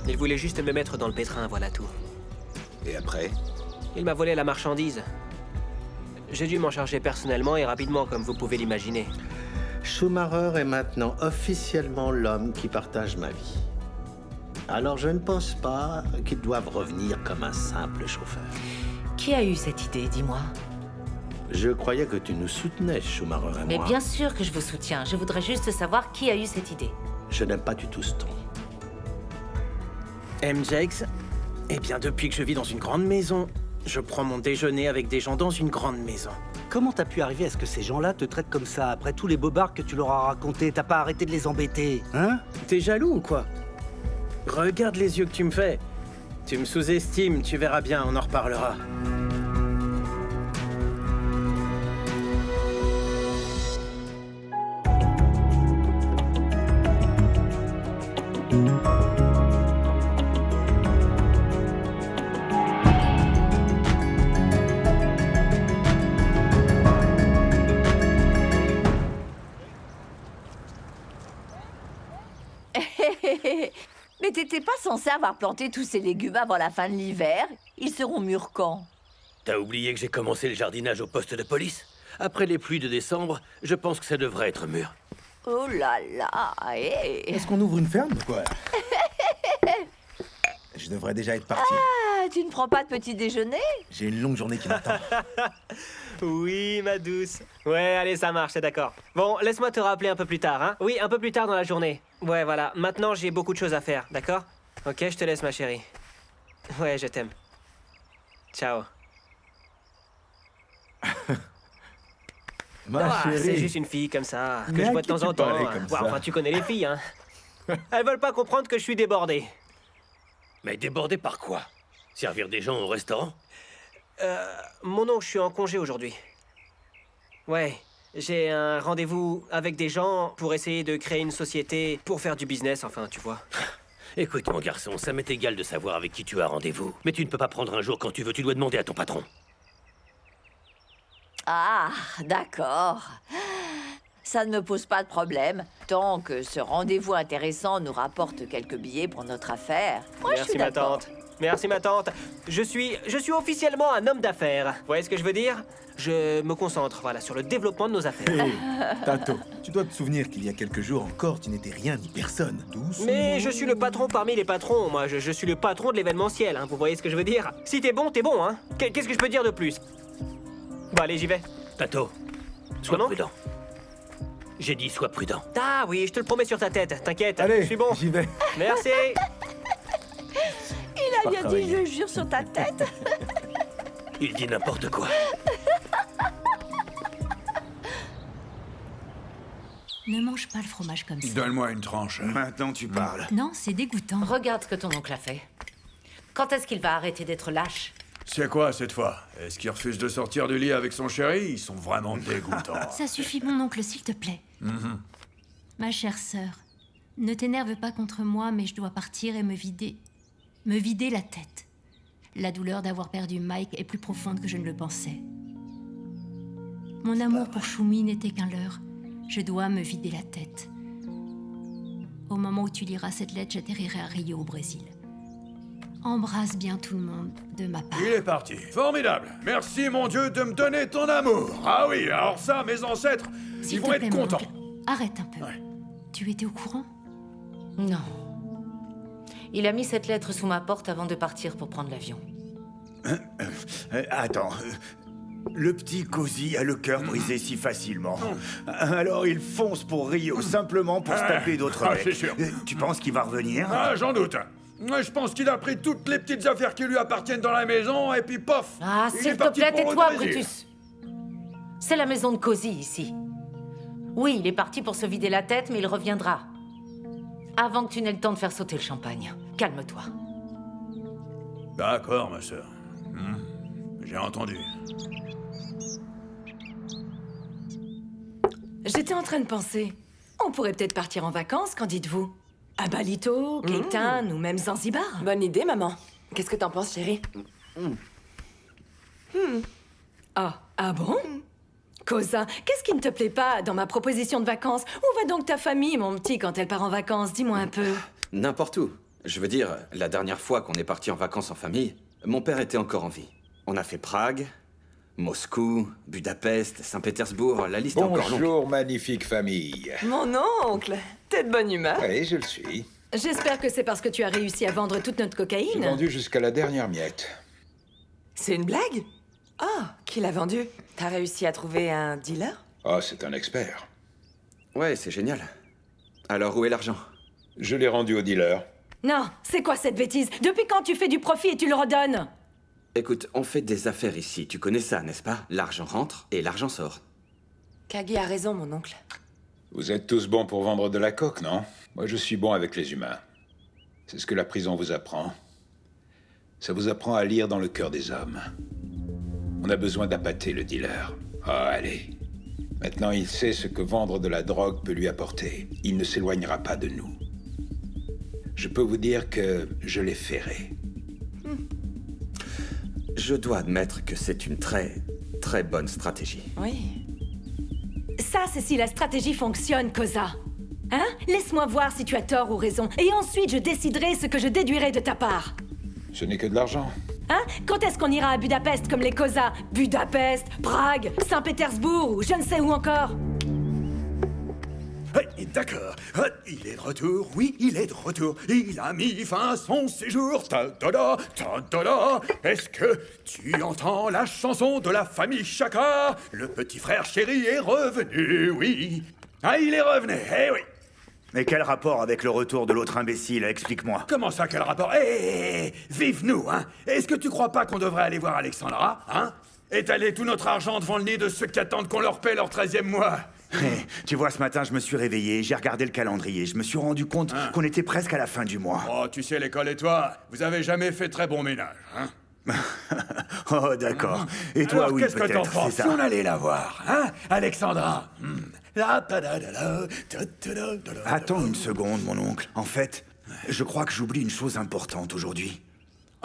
Il voulait juste me mettre dans le pétrin, voilà tout. Et après? Il m'a volé la marchandise. J'ai dû m'en charger personnellement et rapidement, comme vous pouvez l'imaginer. Schumacher est maintenant officiellement l'homme qui partage ma vie. Alors je ne pense pas qu'il doive revenir comme un simple chauffeur. Qui a eu cette idée, dis-moi? Je croyais que tu nous soutenais, Schumacher et Mais moi. bien sûr que je vous soutiens. Je voudrais juste savoir qui a eu cette idée. Je n'aime pas du tout ce ton. MJX, eh bien, depuis que je vis dans une grande maison, je prends mon déjeuner avec des gens dans une grande maison. Comment t'as pu arriver à ce que ces gens-là te traitent comme ça, après tous les bobards que tu leur as racontés? T'as pas arrêté de les embêter, hein? T'es jaloux ou quoi? Regarde les yeux que tu me fais. Tu me sous-estimes, tu verras bien, on en reparlera. Mais t'étais pas censé avoir planté tous ces légumes avant la fin de l'hiver? Ils seront mûrs quand? T'as oublié que j'ai commencé le jardinage au poste de police? Après les pluies de décembre, je pense que ça devrait être mûr. Oh là là, hé! Est-ce qu'on ouvre une ferme ou quoi? Je devrais déjà être parti. Ah, tu ne prends pas de petit déjeuner? J'ai une longue journée qui m'attend. Oui, ma douce. Ouais, allez, ça marche, c'est d'accord. Bon, laisse-moi te rappeler un peu plus tard, hein? Oui, un peu plus tard dans la journée. Ouais, voilà. Maintenant, j'ai beaucoup de choses à faire, d'accord? Ok, je te laisse, ma chérie. Ouais, je t'aime. Ciao. Ma C'est chérie. juste une fille comme ça, que Mais je à vois de qui temps tu en temps. parlais Hein. comme Ouais, ça enfin, tu connais les filles, hein. Elles veulent pas comprendre que je suis débordé. Mais débordé par quoi? Servir des gens au restaurant? Mon oncle, je suis en congé aujourd'hui. Ouais, j'ai un rendez-vous avec des gens pour essayer de créer une société pour faire du business, enfin, tu vois. Écoute, mon garçon, ça m'est égal de savoir avec qui tu as rendez-vous. Mais tu ne peux pas prendre un jour quand tu veux, tu dois demander à ton patron. Ah, d'accord. Ça ne me pose pas de problème, tant que ce rendez-vous intéressant nous rapporte quelques billets pour notre affaire. Moi, je suis Merci, ma d'accord. tante. Merci, ma tante. Je suis officiellement un homme d'affaires. Vous voyez ce que je veux dire? Je me concentre, voilà, sur le développement de nos affaires. Hé, Tato, tu dois te souvenir qu'il y a quelques jours encore, tu n'étais rien ni personne. Doucement. Mais je suis le patron parmi les patrons, moi. Je suis le patron de l'événementiel, hein. Vous voyez ce que je veux dire? Si t'es bon, hein. Qu'est-ce que je peux dire de plus? Bon, allez, j'y vais. Tato, sois Comment? prudent. J'ai dit sois prudent. Ah oui, je te le promets sur ta tête, t'inquiète. Allez, je suis bon. j'y vais. Merci. Il a bien dit, je jure sur ta tête. Il dit n'importe quoi. Ne mange pas le fromage comme ça. Donne-moi une tranche. Maintenant, tu parles. Non, c'est dégoûtant. Regarde ce que ton oncle a fait. Quand est-ce qu'il va arrêter d'être lâche? C'est quoi cette fois? Est-ce qu'il refuse de sortir du lit avec son chéri? Ils sont vraiment dégoûtants. Ça suffit, mon oncle, s'il te plaît. Ma chère sœur, ne t'énerve pas contre moi, mais je dois partir et me vider la tête. La douleur d'avoir perdu Mike est plus profonde que je ne le pensais. Mon amour pour Shumi n'était qu'un leurre. Je dois me vider la tête. Au moment où tu liras cette lettre, j'atterrirai à Rio, au Brésil. Embrasse bien tout le monde de ma part. Il est parti. Formidable. Merci, mon Dieu, de me donner ton amour. Ah oui, alors ça, mes ancêtres, S'il ils te vont plaît, être mon contents. oncle, arrête un peu. Ouais. Tu étais au courant? Non. Il a mis cette lettre sous ma porte avant de partir pour prendre l'avion. Attends. Le petit Cozy a le cœur brisé si facilement. Alors il fonce pour Rio, simplement pour se taper d'autres Ah, mecs. c'est sûr. Tu penses qu'il va revenir? Ah, j'en doute. Je pense qu'il a pris toutes les petites affaires qui lui appartiennent dans la maison, et puis pof. Ah, il est s'il te parti plaît, pour le tais-toi, Brésil. Brutus. C'est la maison de Cozy, ici. Oui, il est parti pour se vider la tête, mais il reviendra. Avant que tu n'aies le temps de faire sauter le champagne. Calme-toi. D'accord, ma sœur. J'ai entendu. J'étais en train de penser. On pourrait peut-être partir en vacances, qu'en dites-vous? À Balito, Cape Town ou même Zanzibar. Bonne idée, maman. Qu'est-ce que t'en penses, chérie? Ah bon? Cosa, qu'est-ce qui ne te plaît pas dans ma proposition de vacances? Où va donc ta famille, mon petit, quand elle part en vacances? Dis-moi un peu. N'importe où. Je veux dire, la dernière fois qu'on est parti en vacances en famille, mon père était encore en vie. On a fait Prague, Moscou, Budapest, Saint-Pétersbourg, la liste est encore longue. Bonjour, magnifique famille. Mon oncle, t'es de bonne humeur. Oui, je le suis. J'espère que c'est parce que tu as réussi à vendre toute notre J'ai cocaïne. vendu jusqu'à la dernière miette. C'est une blague? Oh, qui l'a vendu? T'as réussi à trouver un dealer? Oh, c'est un expert. Ouais, c'est génial. Alors, où est l'argent? Je l'ai rendu au dealer. Non, c'est quoi cette bêtise? Depuis quand tu fais du profit et tu le redonnes? Écoute, on fait des affaires ici, tu connais ça, n'est-ce pas? L'argent rentre et l'argent sort. Kagi a raison, mon oncle. Vous êtes tous bons pour vendre de la coke, non? Moi, je suis bon avec les humains. C'est ce que la prison vous apprend. Ça vous apprend à lire dans le cœur des hommes. On a besoin d'appâter le dealer. Oh, allez. Maintenant, il sait ce que vendre de la drogue peut lui apporter. Il ne s'éloignera pas de nous. Je peux vous dire que je l'ai ferré. Je dois admettre que c'est une très, très bonne stratégie. Oui. Ça, c'est si la stratégie fonctionne, Koza. Hein? Laisse-moi voir si tu as tort ou raison. Et ensuite, je déciderai ce que je déduirai de ta part. Ce n'est que de l'argent. Hein? Quand est-ce qu'on ira à Budapest comme les Koza? Budapest, Prague, Saint-Pétersbourg ou je ne sais où encore? D'accord. Il est de retour. Oui, il est de retour. Il a mis fin à son séjour. Ta-da-da, ta-da-da. Est-ce que tu entends la chanson de la famille Chaka? Le petit frère chéri est revenu, oui. Ah, il est revenu, eh oui. Mais quel rapport avec le retour de l'autre imbécile? Explique-moi. Comment ça, quel rapport? Vive nous, hein. Est-ce que tu crois pas qu'on devrait aller voir Alexandra, hein? Étaler tout notre argent devant le nez de ceux qui attendent qu'on leur paie leur 13e mois? Tu vois, ce matin, je me suis réveillé, j'ai regardé le calendrier, je me suis rendu compte qu'on était presque à la fin du mois. Oh, tu sais, l'école et toi, vous avez jamais fait très bon ménage, hein? Oh, d'accord. Et toi, alors, oui, qu'est-ce que t'en peut-être, penses c'est si ça. on allait la voir, hein, Alexandra? Attends une seconde, mon oncle. En fait, je crois que j'oublie une chose importante aujourd'hui.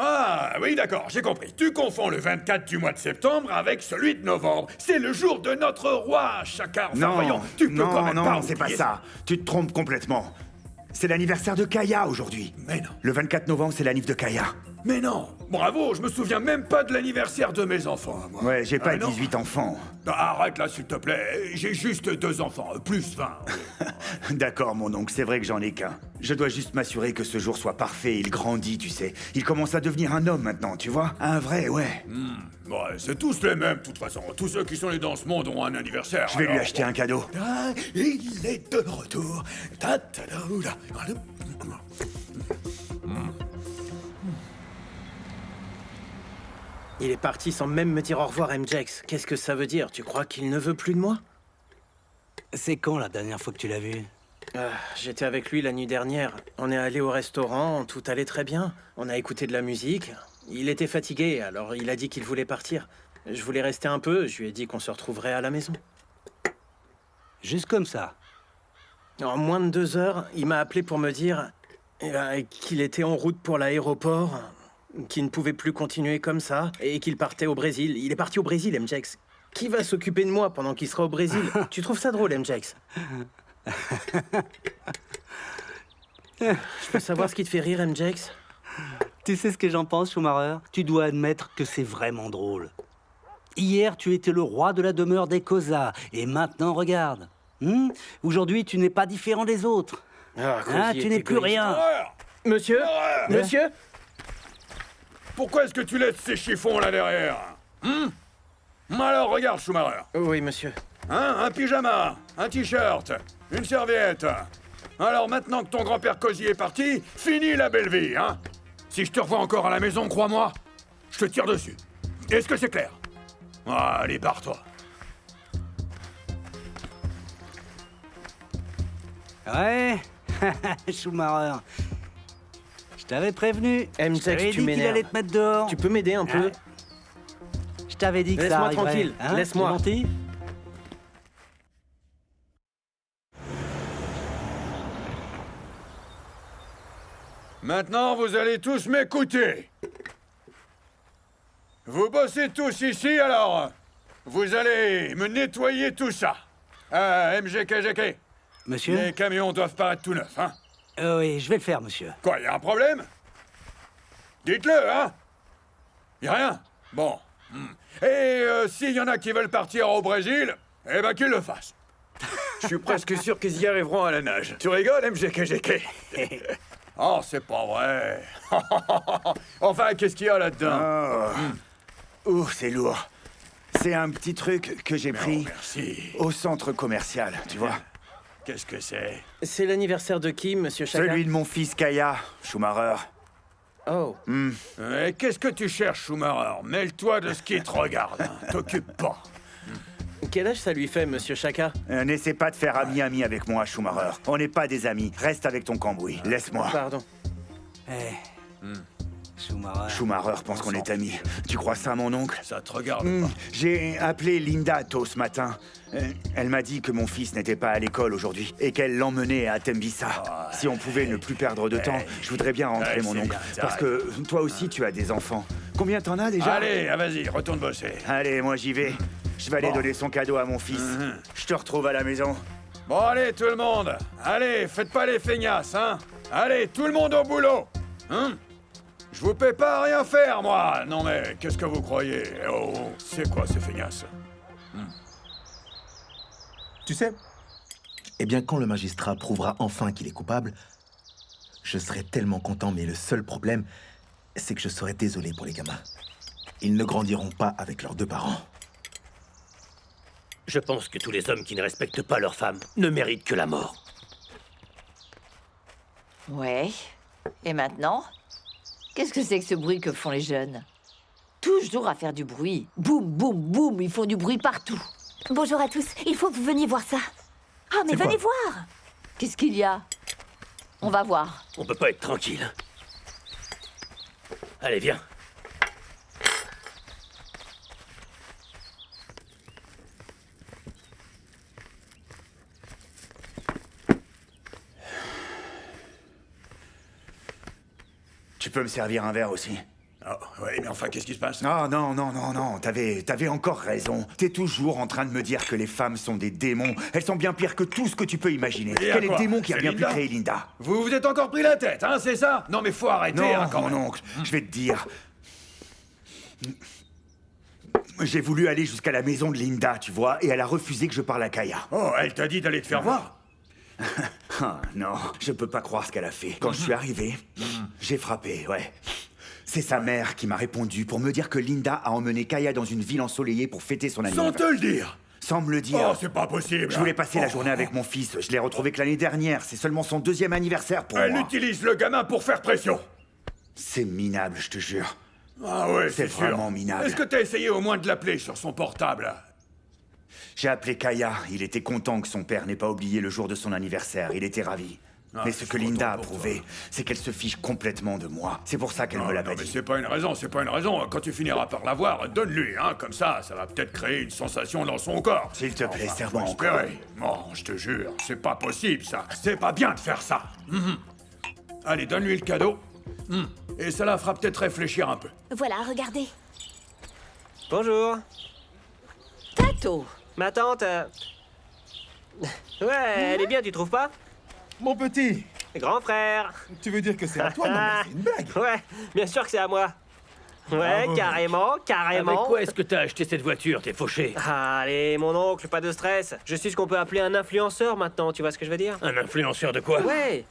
Ah, oui, d'accord, j'ai compris. Tu confonds le 24 du mois de septembre avec celui de novembre. C'est le jour de notre roi, Chaka. Enfin, Non, voyons, tu peux quand même pas c'est pas oublier ça. Tu te trompes complètement. C'est l'anniversaire de Kaya aujourd'hui. Mais non. Le 24 novembre, c'est l'anniv de Kaya. Mais non, bravo, je me souviens même pas de l'anniversaire de mes enfants, moi. Ouais, j'ai pas non. 18 enfants. Arrête là, s'il te plaît. J'ai juste 2 enfants, plus 20. D'accord, mon oncle, c'est vrai que j'en ai qu'un. Je dois juste m'assurer que ce jour soit parfait. Il grandit, tu sais. Il commence à devenir un homme maintenant, tu vois. Un vrai, ouais. Ouais, c'est tous les mêmes, de toute façon. Tous ceux qui sont nés dans ce monde ont un anniversaire. Je vais lui acheter un cadeau. Ah, il est de retour. Ta-ta-da-da. Il est parti sans même me dire au revoir, MJX. Qu'est-ce que ça veut dire? Tu crois qu'il ne veut plus de moi? C'est quand la dernière fois que tu l'as vu? J'étais avec lui la nuit dernière. On est allé au restaurant, tout allait très bien. On a écouté de la musique. Il était fatigué, alors il a dit qu'il voulait partir. Je voulais rester un peu, je lui ai dit qu'on se retrouverait à la maison. Juste comme ça? En moins de 2 heures, il m'a appelé pour me dire qu'il était en route pour l'aéroport, qu'il ne pouvait plus continuer comme ça, et qu'il partait au Brésil. Il est parti au Brésil, MJX. Qui va s'occuper de moi pendant qu'il sera au Brésil? Tu trouves ça drôle, MJX? Je peux savoir ce qui te fait rire, MJX? Tu sais ce que j'en pense, Schumacher? Tu dois admettre que c'est vraiment drôle. Hier, tu étais le roi de la demeure des Koza, et maintenant, regarde. Aujourd'hui, tu n'es pas différent des autres. Tu n'es plus rien. Monsieur? Monsieur? Pourquoi est-ce que tu laisses ces chiffons là derrière? Alors, regarde, Schumacher. Oui, monsieur. Un pyjama, un t-shirt, une serviette. Alors maintenant que ton grand-père Cozy est parti, fini la belle vie, hein? Si je te revois encore à la maison, crois-moi, je te tire dessus. Est-ce que c'est clair? Allez, barre-toi. Ouais, Schumacher. Je t'avais prévenu. MJX, Je t'avais tu dit qu'il m'énerves. allait te mettre dehors. Tu peux m'aider un peu? Je t'avais dit que ça Laisse-moi arriverait. tranquille, Hein, laisse-moi. c'est gentil. Maintenant, vous allez tous m'écouter. Vous bossez tous ici, alors vous allez me nettoyer tout ça. MGKGK. Monsieur? Les camions doivent paraître tout neufs, hein? Oui, je vais le faire, monsieur. Quoi, y a un problème? Dites-le, hein? Y a rien? Bon. Et s'il y en a qui veulent partir au Brésil, eh ben qu'ils le fassent. Je suis presque sûr qu'ils y arriveront à la nage. Tu rigoles, MGKGK? Oh, c'est pas vrai. Enfin, qu'est-ce qu'il y a là-dedans? Ouh, c'est lourd. C'est un petit truc que j'ai pris au centre commercial, tu vois. Qu'est-ce que c'est? C'est l'anniversaire de qui, monsieur Chaka? Celui de mon fils Kaya, Schumacher. Oh. Et qu'est-ce que tu cherches, Schumacher? Mêle-toi de ce qui te regarde. Hein. T'occupe pas. Quel âge ça lui fait, monsieur Chaka? N'essaie pas de faire ami-ami avec moi, Schumacher. On n'est pas des amis. Reste avec ton cambouis. Laisse-moi. Pardon. Schumacher pense qu'on est amis. Tu crois ça, mon oncle? Ça te regarde pas. J'ai appelé Linda tôt ce matin. Elle m'a dit que mon fils n'était pas à l'école aujourd'hui et qu'elle l'emmenait à Tembisa. Si on pouvait ne plus perdre de temps, je voudrais bien rentrer, mon oncle. Bien, Parce que toi aussi, tu as des enfants. Combien t'en as déjà? Allez, vas-y, retourne bosser. Allez, moi j'y vais. Je vais aller donner son cadeau à mon fils. Je te retrouve à la maison. Bon, allez, tout le monde. Allez, faites pas les feignasses, hein. Allez, tout le monde au boulot. Hein? Je vous paie pas à rien faire, moi. Non mais, qu'est-ce que vous croyez? Oh, c'est quoi ces feignasses? Tu sais, eh bien, quand le magistrat prouvera enfin qu'il est coupable, je serai tellement content, mais le seul problème, c'est que je serai désolé pour les gamins. Ils ne grandiront pas avec leurs deux parents. Je pense que tous les hommes qui ne respectent pas leur femme ne méritent que la mort. Ouais. Et maintenant? Qu'est-ce que c'est que ce bruit que font les jeunes? Toujours à faire du bruit. Boum, boum, boum, ils font du bruit partout. Bonjour à tous, il faut que vous veniez voir ça. Ah, mais venez voir! Qu'est-ce qu'il y a? On va voir. On peut pas être tranquille. Allez, viens. Tu peux me servir un verre aussi? Oh, ouais, mais enfin, qu'est-ce qui se passe? Non, t'avais encore raison. T'es toujours en train de me dire que les femmes sont des démons. Elles sont bien pires que tout ce que tu peux imaginer. Quel est le démon qui a bien pu créer Linda? Vous vous êtes encore pris la tête, hein, c'est ça? Non mais faut arrêter, non, hein, quand même. mon oncle, je vais te dire. J'ai voulu aller jusqu'à la maison de Linda, tu vois, et elle a refusé que je parle à Kaya. Oh, elle t'a dit d'aller te faire voir? Ah, non, je peux pas croire ce qu'elle a fait. Quand je suis arrivé, j'ai frappé, ouais. C'est sa mère qui m'a répondu pour me dire que Linda a emmené Kaya dans une ville ensoleillée pour fêter son anniversaire. Sans te le dire? Sans me le dire. Oh, c'est pas possible. Je voulais passer la journée avec mon fils. Je l'ai retrouvé que l'année dernière. C'est seulement son 2e anniversaire pour moi. Elle utilise le gamin pour faire pression. C'est minable, je te jure. Ah ouais, c'est sûr. vraiment minable. Est-ce que t'as essayé au moins de l'appeler sur son portable? J'ai appelé Kaya. Il était content que son père n'ait pas oublié le jour de son anniversaire. Il était ravi. Mais ce que Linda a prouvé, c'est qu'elle se fiche complètement de moi. C'est pour ça qu'elle me l'a pas dit. Mais c'est pas une raison, c'est pas une raison. Quand tu finiras par la voir, donne-lui, hein. Comme ça va peut-être créer une sensation dans son corps. S'il te plaît, serre-moi encore. Non, je te jure, c'est pas possible, ça. C'est pas bien de faire ça. Allez, donne-lui le cadeau. Et ça la fera peut-être réfléchir un peu. Voilà, regardez. Bonjour. Tato. Ma tante... Ouais, elle est bien, tu trouves pas? Mon petit! Grand frère! Tu veux dire que c'est à toi? Non, mais c'est une blague! Ouais, bien sûr que c'est à moi. Ouais, Bravo. carrément. Avec quoi est-ce que t'as acheté cette voiture, t'es fauché? Allez, mon oncle, pas de stress. Je suis ce qu'on peut appeler un influenceur maintenant, tu vois ce que je veux dire? Un influenceur de quoi? Ouais.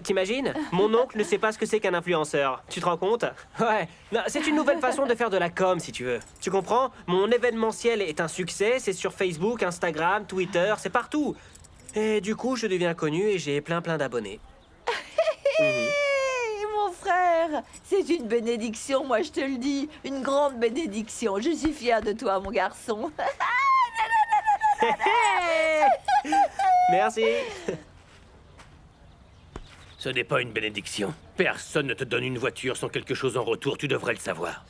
T'imagines? Mon oncle ne sait pas ce que c'est qu'un influenceur. Tu te rends compte? Ouais. C'est une nouvelle façon de faire de la com, si tu veux. Tu comprends? Mon événementiel est un succès, c'est sur Facebook, Instagram, Twitter, c'est partout. Et du coup, je deviens connu et j'ai plein d'abonnés. Mon frère, c'est une bénédiction, moi je te le dis. Une grande bénédiction. Je suis fière de toi, mon garçon. Merci. Ce n'est pas une bénédiction. Personne ne te donne une voiture sans quelque chose en retour, tu devrais le savoir.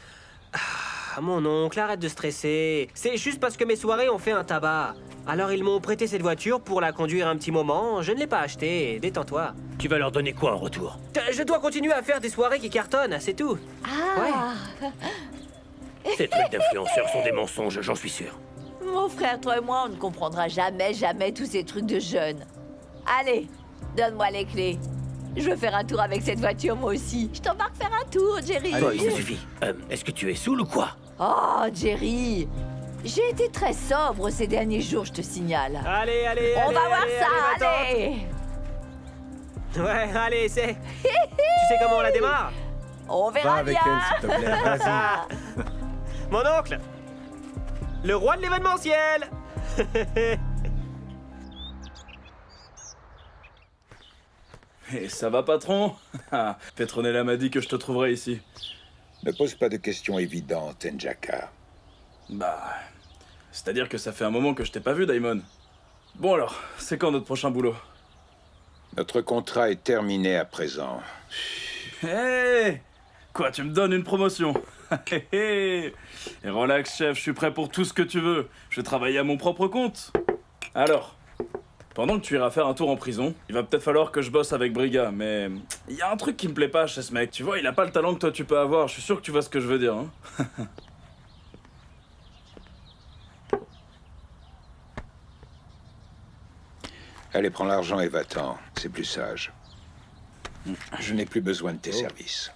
Ah, mon oncle, arrête de stresser. C'est juste parce que mes soirées ont fait un tabac. Alors ils m'ont prêté cette voiture pour la conduire un petit moment. Je ne l'ai pas achetée. Détends-toi. Tu vas leur donner quoi en retour? Je dois continuer à faire des soirées qui cartonnent, c'est tout. Ah. Ces trucs d'influenceurs sont des mensonges, j'en suis sûr. Mon frère, toi et moi, on ne comprendra jamais tous ces trucs de jeunes. Allez, donne-moi les clés. Je veux faire un tour avec cette voiture, moi aussi. Je t'embarque faire un tour, Jerry. Allez, ça suffit. Est-ce que tu es saoul ou quoi? Oh, Jerry. J'ai été très sobre ces derniers jours, je te signale. Allez, allez, On allez, va voir allez, ça, allez, allez. Ouais, allez, c'est... Tu sais comment on la démarre? On verra bien. s'il te plaît, vas-y. Mon oncle, le roi de l'événementiel. Et ça va, patron? Petronella m'a dit que je te trouverais ici. Ne pose pas de questions évidentes, N'Jaka. Bah... C'est-à-dire que ça fait un moment que je t'ai pas vu, Daimon. Bon alors, c'est quand notre prochain boulot? Notre contrat est terminé à présent. Hé! Quoi, tu me donnes une promotion? Et relax, chef, je suis prêt pour tout ce que tu veux. Je vais travailler à mon propre compte. Alors, pendant que tu iras faire un tour en prison, il va peut-être falloir que je bosse avec Briga, mais... Il y a un truc qui me plaît pas chez ce mec. Tu vois, il a pas le talent que toi tu peux avoir. Je suis sûr que tu vois ce que je veux dire, hein. Allez, prends l'argent et va-t'en. C'est plus sage. Je n'ai plus besoin de tes services.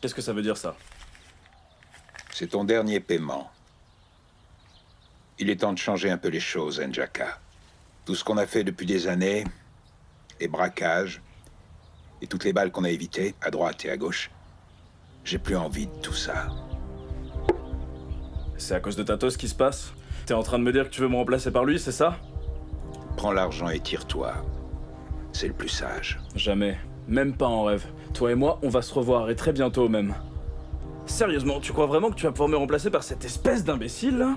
Qu'est-ce que ça veut dire, ça? C'est ton dernier paiement. Il est temps de changer un peu les choses, N'Jaka. Tout ce qu'on a fait depuis des années, les braquages, et toutes les balles qu'on a évitées, à droite et à gauche, j'ai plus envie de tout ça. C'est à cause de Tatos qui se passe? T'es en train de me dire que tu veux me remplacer par lui, c'est ça? Prends l'argent et tire-toi. C'est le plus sage. Jamais. Même pas en rêve. Toi et moi, on va se revoir, et très bientôt même. Sérieusement, tu crois vraiment que tu vas pouvoir me remplacer par cette espèce d'imbécile, là?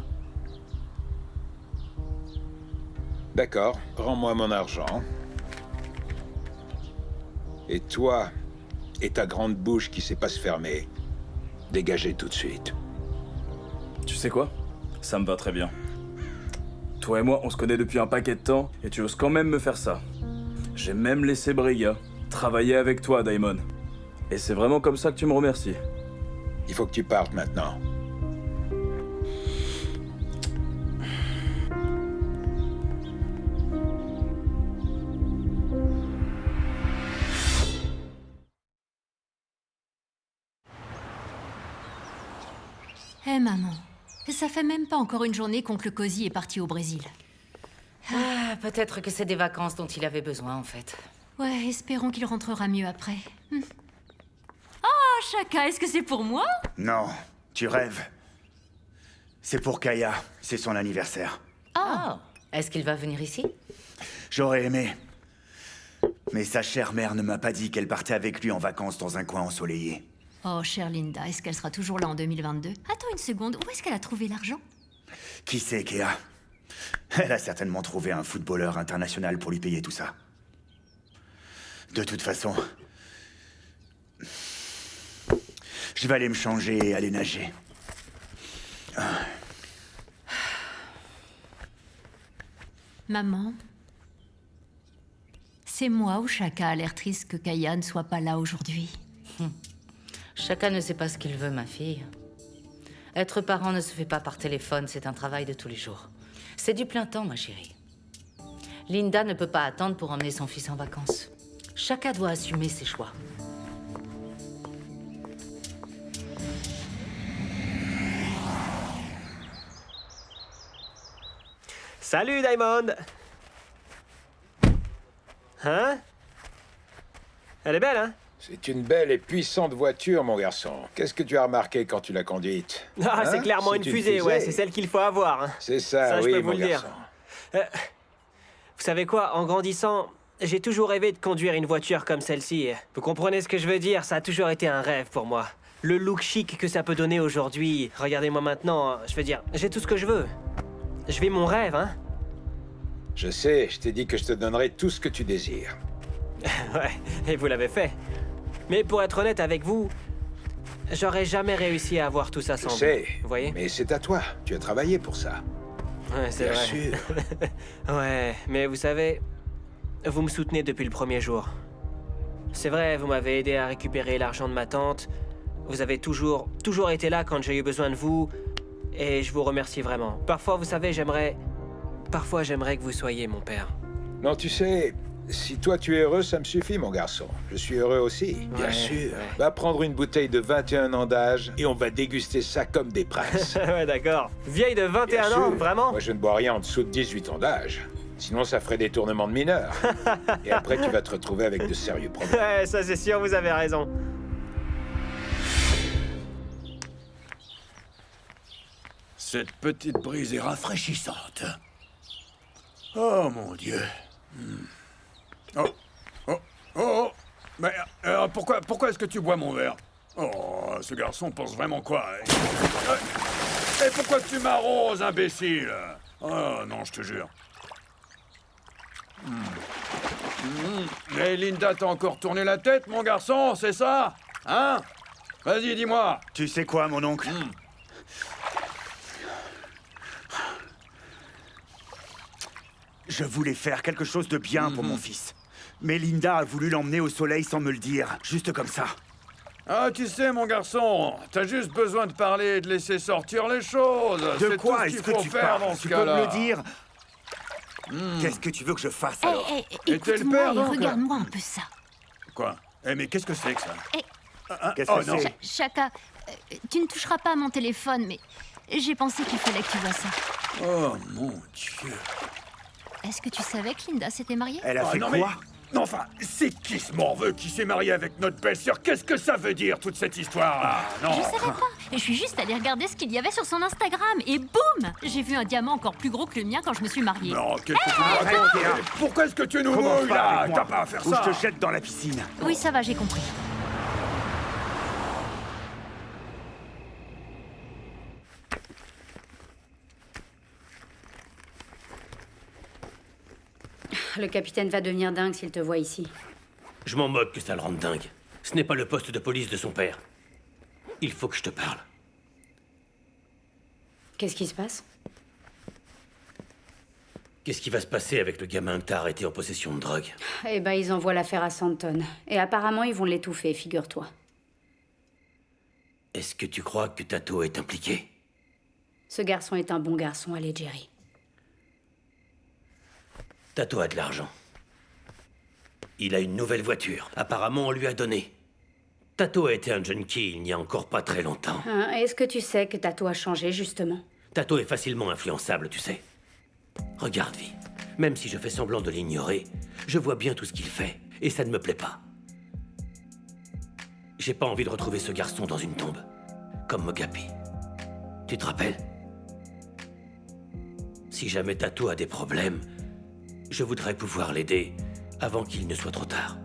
D'accord, rends-moi mon argent. Et toi, et ta grande bouche qui sait pas se fermer, dégagez tout de suite. Tu sais quoi? Ça me va très bien. Toi et moi, on se connaît depuis un paquet de temps, et tu oses quand même me faire ça. J'ai même laissé Briga travailler avec toi, Daimon. Et c'est vraiment comme ça que tu me remercies. Il faut que tu partes maintenant. Hé maman, ça fait même pas encore une journée qu'oncle Cozy est parti au Brésil. Ah, peut-être que c'est des vacances dont il avait besoin, en fait. Ouais, espérons qu'il rentrera mieux après. Oh, Chaka, est-ce que c'est pour moi? Non, tu rêves. C'est pour Kaya, c'est son anniversaire. Oh, est-ce qu'il va venir ici? J'aurais aimé. Mais sa chère mère ne m'a pas dit qu'elle partait avec lui en vacances dans un coin ensoleillé. Oh, chère Linda, est-ce qu'elle sera toujours là en 2022? Attends une seconde, où est-ce qu'elle a trouvé l'argent? Qui sait, Kea? Elle a certainement trouvé un footballeur international pour lui payer tout ça. De toute façon, je vais aller me changer et aller nager. Maman, c'est moi ou Chaka a l'air triste que Kaya ne soit pas là aujourd'hui? Chacun ne sait pas ce qu'il veut, ma fille. Être parent ne se fait pas par téléphone, c'est un travail de tous les jours. C'est du plein temps, ma chérie. Linda ne peut pas attendre pour emmener son fils en vacances. Chacun doit assumer ses choix. Salut, Diamond. Hein? Elle est belle, hein? C'est une belle et puissante voiture, mon garçon. Qu'est-ce que tu as remarqué quand tu l'as conduite? Ah, Hein? c'est clairement une fusée, ouais, c'est celle qu'il faut avoir. Hein. C'est ça, je oui, peux vous mon le dire. garçon. Vous savez quoi, en grandissant, j'ai toujours rêvé de conduire une voiture comme celle-ci. Vous comprenez ce que je veux dire? Ça a toujours été un rêve pour moi. Le look chic que ça peut donner aujourd'hui. Regardez-moi maintenant, je veux dire, j'ai tout ce que je veux. Je vis mon rêve, hein. Je sais, je t'ai dit que je te donnerais tout ce que tu désires. Ouais, et vous l'avez fait. Mais pour être honnête avec vous, j'aurais jamais réussi à avoir tout ça sans Je sais, vous voyez? mais c'est à toi. Tu as travaillé pour ça. Ouais, c'est Bien vrai. sûr. Ouais, mais vous savez, vous me soutenez depuis le premier jour. C'est vrai, vous m'avez aidé à récupérer l'argent de ma tante. Vous avez toujours été là quand j'ai eu besoin de vous. Et je vous remercie vraiment. Parfois, vous savez, j'aimerais que vous soyez mon père. Non, tu sais, Si toi tu es heureux, ça me suffit, mon garçon. Je suis heureux aussi. Bien sûr. Va prendre une bouteille de 21 ans d'âge et on va déguster ça comme des princes. Ouais, d'accord. Vieille de 21 Bien ans, sûr. vraiment? Moi, je ne bois rien en dessous de 18 ans d'âge. Sinon, ça ferait des tournements de mineurs. Et après, tu vas te retrouver avec de sérieux problèmes. Ouais, ça c'est sûr, vous avez raison. Cette petite brise est rafraîchissante. Oh mon Dieu. Oh, oh, oh. Mais pourquoi est-ce que tu bois mon verre? Oh, ce garçon pense vraiment quoi? Et pourquoi tu m'arroses, imbécile? Oh non, je te jure. Mais Linda t'a encore tourné la tête, mon garçon, c'est ça? Hein? Vas-y, dis-moi. Tu sais quoi, mon oncle? Je voulais faire quelque chose de bien pour mon fils. Mais Linda a voulu l'emmener au soleil sans me le dire, juste comme ça. Ah, tu sais, mon garçon, t'as juste besoin de parler et de laisser sortir les choses. De quoi tout ce est-ce qu'il que faut tu faire parles? dans ce Tu peux me cas-là. le dire? Qu'est-ce que tu veux que je fasse alors? Et t'es le Écoute-moi père, et donc? regarde-moi un peu ça. Quoi? Mais qu'est-ce que c'est que ça? Qu'est-ce Oh que non. c'est? Chaka, tu ne toucheras pas à mon téléphone, mais j'ai pensé qu'il fallait que tu vois ça. Oh mon Dieu. Est-ce que tu savais que Linda s'était mariée? Elle a fait non, quoi? mais... Non, enfin, c'est qui ce morveux qui s'est marié avec notre belle-sœur? Qu'est-ce que ça veut dire, toute cette histoire-là? Non. Je savais pas. Et je suis juste allée regarder ce qu'il y avait sur son Instagram. Et boum! J'ai vu un diamant encore plus gros que le mien quand je me suis mariée. Non, qu'est-ce que tu me racontes? Arrête, Pourquoi est-ce que tu nous Commence mouilles, pas là? avec moi, T'as pas à faire ou ça. je te jette dans la piscine. Oui, ça va, j'ai compris. Le capitaine va devenir dingue s'il te voit ici. Je m'en moque que ça le rende dingue. Ce n'est pas le poste de police de son père. Il faut que je te parle. Qu'est-ce qui se passe? Qu'est-ce qui va se passer avec le gamin que t'as arrêté en possession de drogue? Eh ben, ils envoient l'affaire à Santon. Et apparemment, ils vont l'étouffer, figure-toi. Est-ce que tu crois que Tato est impliqué? Ce garçon est un bon garçon, allez, Jerry. Tato a de l'argent. Il a une nouvelle voiture. Apparemment, on lui a donné. Tato a été un junkie il n'y a encore pas très longtemps. Hein, est-ce que tu sais que Tato a changé, justement? Tato est facilement influençable, tu sais. Regarde, Vi. Même si je fais semblant de l'ignorer, je vois bien tout ce qu'il fait. Et ça ne me plaît pas. J'ai pas envie de retrouver ce garçon dans une tombe. Comme Mogapi. Tu te rappelles? Si jamais Tato a des problèmes, je voudrais pouvoir l'aider avant qu'il ne soit trop tard.